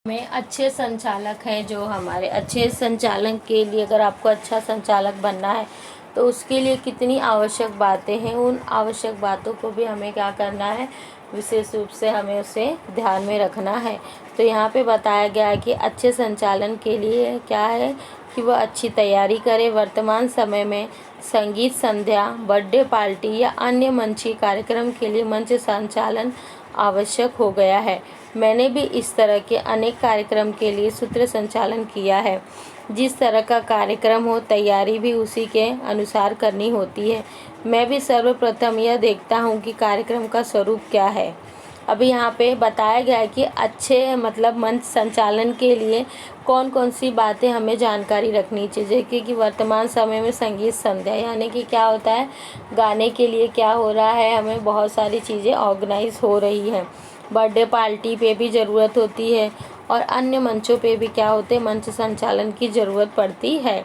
में अच्छे संचालक हैं जो हमारे अच्छे संचालन के लिए, अगर आपको अच्छा संचालक बनना है तो उसके लिए कितनी आवश्यक बातें हैं, उन आवश्यक बातों को भी हमें क्या करना है, विशेष रूप से हमें उसे ध्यान में रखना है। तो यहाँ पे बताया गया है कि अच्छे संचालन के लिए क्या है कि वह अच्छी तैयारी करे। वर्तमान समय में संगीत संध्या, बर्थडे पार्टी या अन्य मंची कार्यक्रम के लिए मंच संचालन आवश्यक हो गया है। मैंने भी इस तरह के अनेक कार्यक्रम के लिए सूत्र संचालन किया है। जिस तरह का कार्यक्रम हो, तैयारी भी उसी के अनुसार करनी होती है। मैं भी सर्वप्रथम यह देखता हूँ कि कार्यक्रम का स्वरूप क्या है। अभी यहाँ पे बताया गया है कि अच्छे मंच संचालन के लिए कौन कौन सी बातें हमें जानकारी रखनी चाहिए, क्योंकि वर्तमान समय में संगीत संध्या यानी कि क्या होता है, गाने के लिए क्या हो रहा है, हमें बहुत सारी चीज़ें ऑर्गेनाइज हो रही हैं। बर्थडे पार्टी पे भी ज़रूरत होती है और अन्य मंचों पे भी क्या होते हैं, मंच संचालन की ज़रूरत पड़ती है।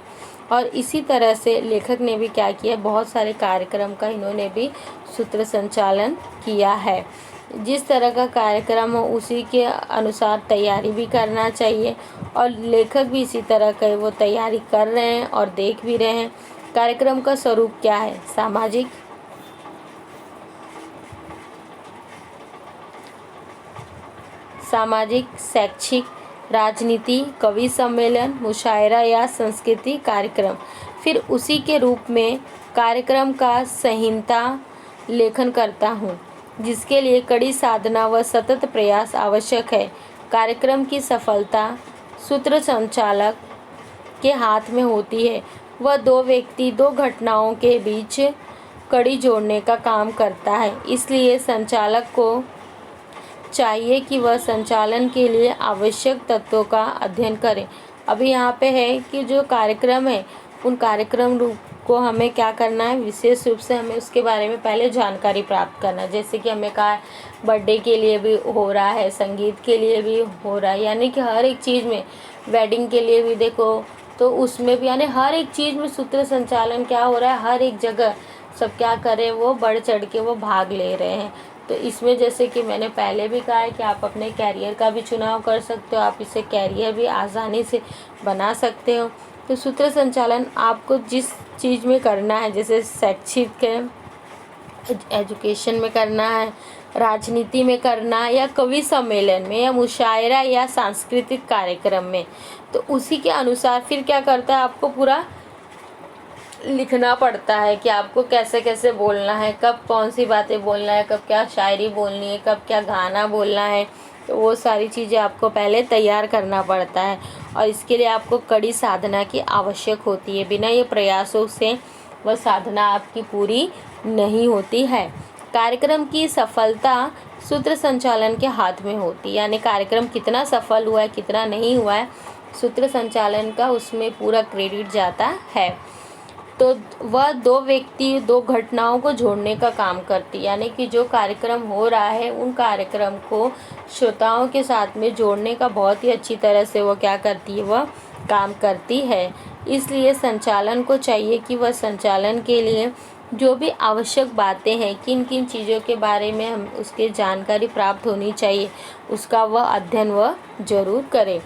और इसी तरह से लेखक ने भी क्या किया, बहुत सारे कार्यक्रम का इन्होंने भी सूत्र संचालन किया है। जिस तरह का कार्यक्रम हो उसी के अनुसार तैयारी भी करना चाहिए और लेखक भी इसी तरह का वो तैयारी कर रहे हैं और देख भी रहे हैं। कार्यक्रम का स्वरूप क्या है, सामाजिक, शैक्षिक, राजनीति, कवि सम्मेलन, मुशायरा या संस्कृति कार्यक्रम। फिर उसी के रूप में कार्यक्रम का संहिता लेखन करता हूँ, जिसके लिए कड़ी साधना व सतत प्रयास आवश्यक है। कार्यक्रम की सफलता सूत्र संचालक के हाथ में होती है। वह दो व्यक्ति, दो घटनाओं के बीच कड़ी जोड़ने का काम करता है। इसलिए संचालक को चाहिए कि वह संचालन के लिए आवश्यक तत्वों का अध्ययन करें। अभी यहाँ पे है कि जो कार्यक्रम है उन कार्यक्रम रूप को हमें क्या करना है, विशेष रूप से हमें उसके बारे में पहले जानकारी प्राप्त करना है। जैसे कि हमें कहा बर्थडे के लिए भी हो रहा है, संगीत के लिए भी हो रहा है, यानी कि हर एक चीज़ में, वेडिंग के लिए भी देखो तो उसमें भी, यानी हर एक चीज़ में सूत्र संचालन क्या हो रहा है, हर एक जगह सब क्या कर रहे हैं, वो बढ़ चढ़ के वो भाग ले रहे हैं। तो इसमें जैसे कि मैंने पहले भी कहा है कि आप अपने कैरियर का भी चुनाव कर सकते हो, आप इसे कैरियर भी आसानी से बना सकते हो। तो सूत्र संचालन आपको जिस चीज़ में करना है, जैसे शैक्षिक एजुकेशन में करना है, राजनीति में करना है, या कवि सम्मेलन में, या मुशायरा या सांस्कृतिक कार्यक्रम में, तो उसी के अनुसार फिर क्या करता है, आपको पूरा लिखना पड़ता है कि आपको कैसे कैसे बोलना है, कब कौन सी बातें बोलना है, कब क्या शायरी बोलनी है, कब क्या गाना बोलना है। तो वो सारी चीज़ें आपको पहले तैयार करना पड़ता है और इसके लिए आपको कड़ी साधना की आवश्यक होती है। बिना ये प्रयासों से वह साधना आपकी पूरी नहीं होती है। कार्यक्रम की सफलता सूत्र संचालन के हाथ में होती है, यानी कार्यक्रम कितना सफल हुआ है, कितना नहीं हुआ है, सूत्र संचालन का उसमें पूरा क्रेडिट जाता है। तो वह दो व्यक्ति, दो घटनाओं को जोड़ने का काम करती है, यानी कि जो कार्यक्रम हो रहा है उन कार्यक्रम को श्रोताओं के साथ में जोड़ने का बहुत ही अच्छी तरह से वो क्या करती है, वह काम करती है। इसलिए संचालन को चाहिए कि वह संचालन के लिए जो भी आवश्यक बातें हैं, किन किन चीज़ों के बारे में हम उसके जानकारी प्राप्त होनी चाहिए, उसका वह अध्ययन वह जरूर करे।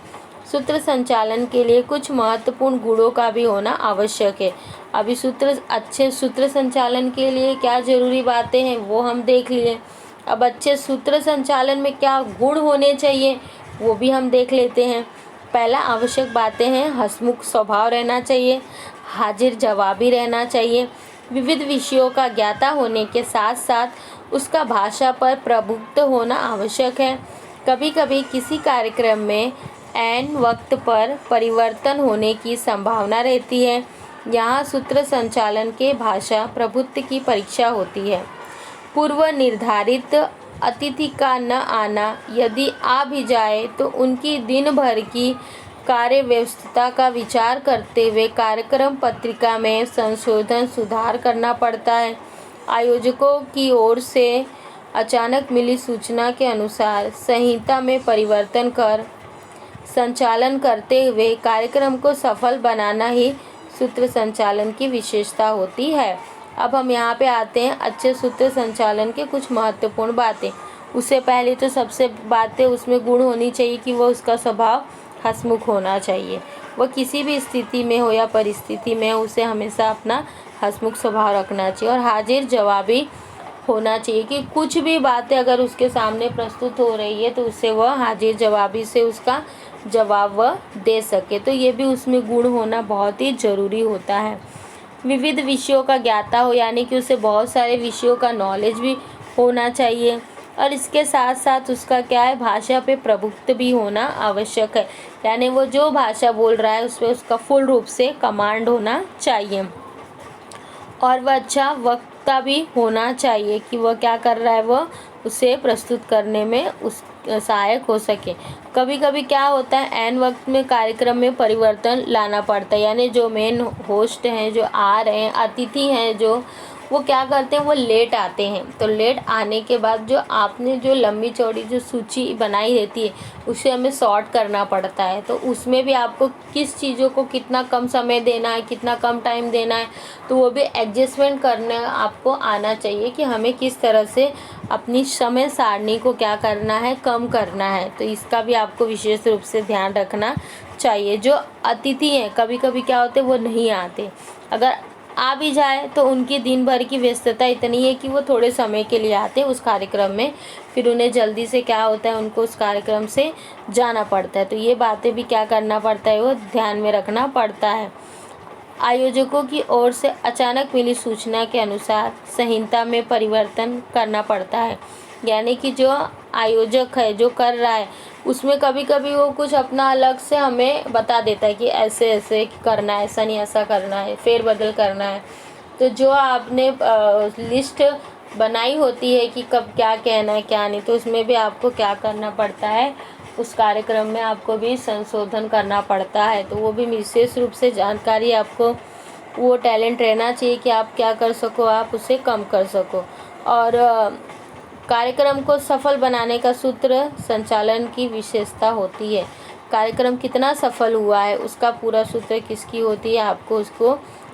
सूत्र संचालन के लिए कुछ महत्वपूर्ण गुणों का भी होना आवश्यक है। अभी अच्छे सूत्र संचालन के लिए क्या ज़रूरी बातें हैं वो हम देख लिए। अब अच्छे सूत्र संचालन में क्या गुण होने चाहिए वो भी हम देख लेते हैं। पहला आवश्यक बातें हैं, हंसमुख स्वभाव रहना चाहिए, हाजिर जवाबी रहना चाहिए, विविध विषयों का ज्ञाता होने के साथ साथ उसका भाषा पर प्रभुत्व होना आवश्यक है। कभी कभी किसी कार्यक्रम में ऐन वक्त पर परिवर्तन होने की संभावना रहती है। यहाँ सूत्र संचालन के भाषा प्रभुत्व की परीक्षा होती है। पूर्व निर्धारित अतिथि का न आना, यदि आ भी जाए तो उनकी दिन भर की कार्य व्यस्तता का विचार करते हुए कार्यक्रम पत्रिका में संशोधन सुधार करना पड़ता है। आयोजकों की ओर से अचानक मिली सूचना के अनुसार संहिता में परिवर्तन कर संचालन करते हुए कार्यक्रम को सफल बनाना ही सूत्र संचालन की विशेषता होती है। अब हम यहाँ पे आते हैं अच्छे सूत्र संचालन के कुछ महत्वपूर्ण बातें। उससे पहले तो सबसे बातें उसमें गुण होनी चाहिए कि वो उसका स्वभाव हंसमुख होना चाहिए। वो किसी भी स्थिति में हो या परिस्थिति में हो, उसे हमेशा अपना हंसमुख स्वभाव रखना चाहिए और हाजिर जवाबी होना चाहिए कि कुछ भी बातें अगर उसके सामने प्रस्तुत हो रही है तो उससे वह हाजिर जवाबी से उसका जवाब वह दे सके। तो ये भी उसमें गुण होना बहुत ही ज़रूरी होता है। विविध विषयों का ज्ञाता हो, यानी कि उसे बहुत सारे विषयों का नॉलेज भी होना चाहिए और इसके साथ साथ उसका क्या है, भाषा पे प्रभुत्व भी होना आवश्यक है। यानी वो जो भाषा बोल रहा है उस पर उसका फुल रूप से कमांड होना चाहिए और वह अच्छा वक्ता भी होना चाहिए कि वह क्या कर रहा है, वह उसे प्रस्तुत करने में उस सहायक हो सके। कभी कभी क्या होता है, ऐन वक्त में कार्यक्रम में परिवर्तन लाना पड़ता है, यानी जो मेन होस्ट हैं, जो आ रहे हैं, अतिथि हैं, जो वो क्या करते हैं, वो लेट आते हैं। तो लेट आने के बाद जो आपने जो लंबी चौड़ी जो सूची बनाई रहती है उसे हमें सॉर्ट करना पड़ता है। तो उसमें भी आपको किस चीज़ों को कितना कम समय देना है, कितना कम टाइम देना है, तो वो भी एडजस्टमेंट करने आपको आना चाहिए कि हमें किस तरह से अपनी समय सारणी को क्या करना है, कम करना है। तो इसका भी आपको विशेष रूप से ध्यान रखना चाहिए। जो अतिथि हैं कभी कभी क्या होते हैं, वो नहीं आते, अगर आ भी जाए तो उनकी दिन भर की व्यस्तता इतनी है कि वो थोड़े समय के लिए आते हैं उस कार्यक्रम में, फिर उन्हें जल्दी से क्या होता है, उनको उस कार्यक्रम से जाना पड़ता है। तो ये बातें भी क्या करना पड़ता है, वो ध्यान में रखना पड़ता है। आयोजकों की ओर से अचानक मिली सूचना के अनुसार संहिता में परिवर्तन करना पड़ता है, यानी कि जो आयोजक है जो कर रहा है उसमें कभी कभी वो कुछ अपना अलग से हमें बता देता है कि ऐसे ऐसे करना है, ऐसा नहीं ऐसा करना है, फेरबदल करना है। तो जो आपने लिस्ट बनाई होती है कि कब क्या कहना है क्या नहीं, तो उसमें भी आपको क्या करना पड़ता है, उस कार्यक्रम में आपको भी संशोधन करना पड़ता है। तो वो भी विशेष रूप से जानकारी आपको, वो टैलेंट रहना चाहिए कि आप क्या कर सको, आप उसे कम कर सको। और कार्यक्रम को सफल बनाने का सूत्र संचालन की विशेषता होती है। कार्यक्रम कितना सफल हुआ है उसका पूरा सूत्र किसकी होती है, आपको उसको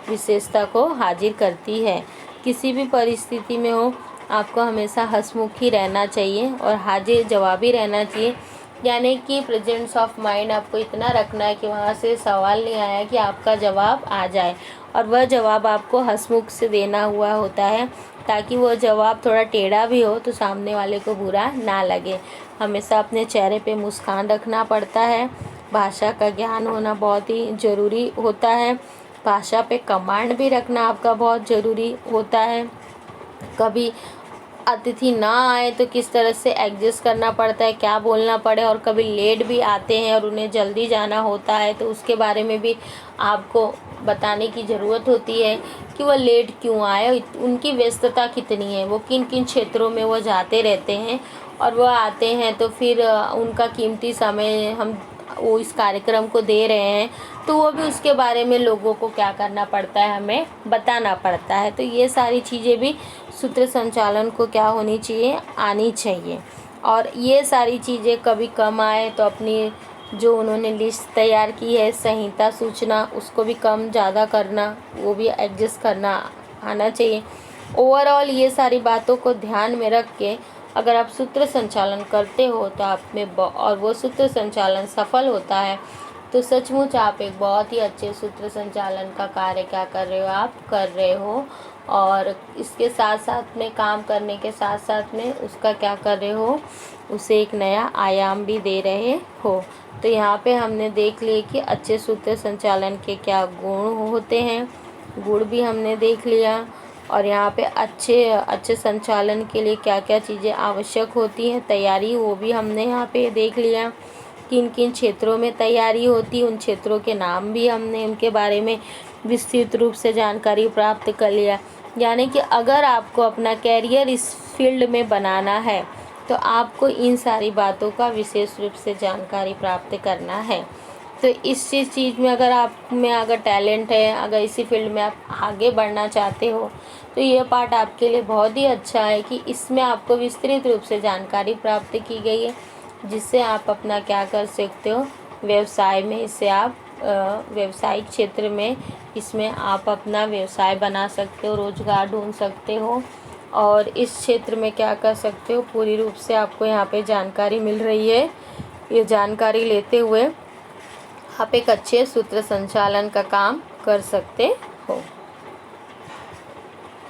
विशेषता को हाजिर करती है। किसी भी परिस्थिति में हो आपको हमेशा हंसमुख ही रहना चाहिए और हाजिर जवाबी रहना चाहिए, यानी कि प्रेजेंस ऑफ माइंड आपको इतना रखना है कि वहाँ से सवाल नहीं आया कि आपका जवाब आ जाए और वह जवाब आपको हंसमुख से देना हुआ होता है, ताकि वो जवाब थोड़ा टेढ़ा भी हो तो सामने वाले को बुरा ना लगे। हमेशा अपने चेहरे पे मुस्कान रखना पड़ता है। भाषा का ज्ञान होना बहुत ही ज़रूरी होता है। भाषा पे कमांड भी रखना आपका बहुत ज़रूरी होता है। कभी अतिथि ना आए तो किस तरह से एडजस्ट करना पड़ता है, क्या बोलना पड़े, और कभी लेट भी आते हैं और उन्हें जल्दी जाना होता है तो उसके बारे में भी आपको बताने की ज़रूरत होती है कि वह लेट क्यों आए, उनकी व्यस्तता कितनी है, वो किन किन क्षेत्रों में वो जाते रहते हैं और वह आते हैं तो फिर उनका कीमती समय हम वो इस कार्यक्रम को दे रहे हैं, तो वो भी उसके बारे में लोगों को क्या करना पड़ता है, हमें बताना पड़ता है। तो ये सारी चीज़ें भी सूत्र संचालन को क्या होनी चाहिए, आनी चाहिए। और ये सारी चीज़ें कभी कम आए तो अपनी जो उन्होंने लिस्ट तैयार की है, संहिता सूचना, उसको भी कम ज़्यादा करना, वो भी एडजस्ट करना आना चाहिए। ओवरऑल ये सारी बातों को ध्यान में रख के अगर आप सूत्र संचालन करते हो तो आप में और वो सूत्र संचालन सफल होता है तो सचमुच आप एक बहुत ही अच्छे सूत्र संचालन का कार्य क्या कर रहे हो, आप कर रहे हो। और इसके साथ साथ में काम करने के साथ साथ में उसका क्या कर रहे हो, उसे एक नया आयाम भी दे रहे हो। तो यहाँ पे हमने देख लिए कि अच्छे सूत्र संचालन के क्या गुण होते हैं, गुण भी हमने देख लिया। और यहाँ पे अच्छे संचालन के लिए क्या क्या चीज़ें आवश्यक होती हैं, तैयारी, वो भी हमने यहाँ पे देख लिया। किन किन क्षेत्रों में तैयारी होती, उन क्षेत्रों के नाम भी हमने उनके बारे में विस्तृत रूप से जानकारी प्राप्त कर लिया। यानी कि अगर आपको अपना कैरियर इस फील्ड में बनाना है तो आपको इन सारी बातों का विशेष रूप से जानकारी प्राप्त करना है। तो इस चीज़ में अगर आप में अगर टैलेंट है, अगर इसी फील्ड में आप आगे बढ़ना चाहते हो तो ये पार्ट आपके लिए बहुत ही अच्छा है कि इसमें आपको विस्तृत रूप से जानकारी प्राप्त की गई है, जिससे आप अपना क्या कर सकते हो, व्यवसाय में इससे आप व्यवसायिक क्षेत्र में इसमें आप अपना व्यवसाय बना सकते हो, रोज़गार ढूंढ सकते हो और इस क्षेत्र में क्या कर सकते हो, पूरी रूप से आपको यहाँ पे जानकारी मिल रही है। ये जानकारी लेते हुए आप एक अच्छे सूत्र संचालन का काम कर सकते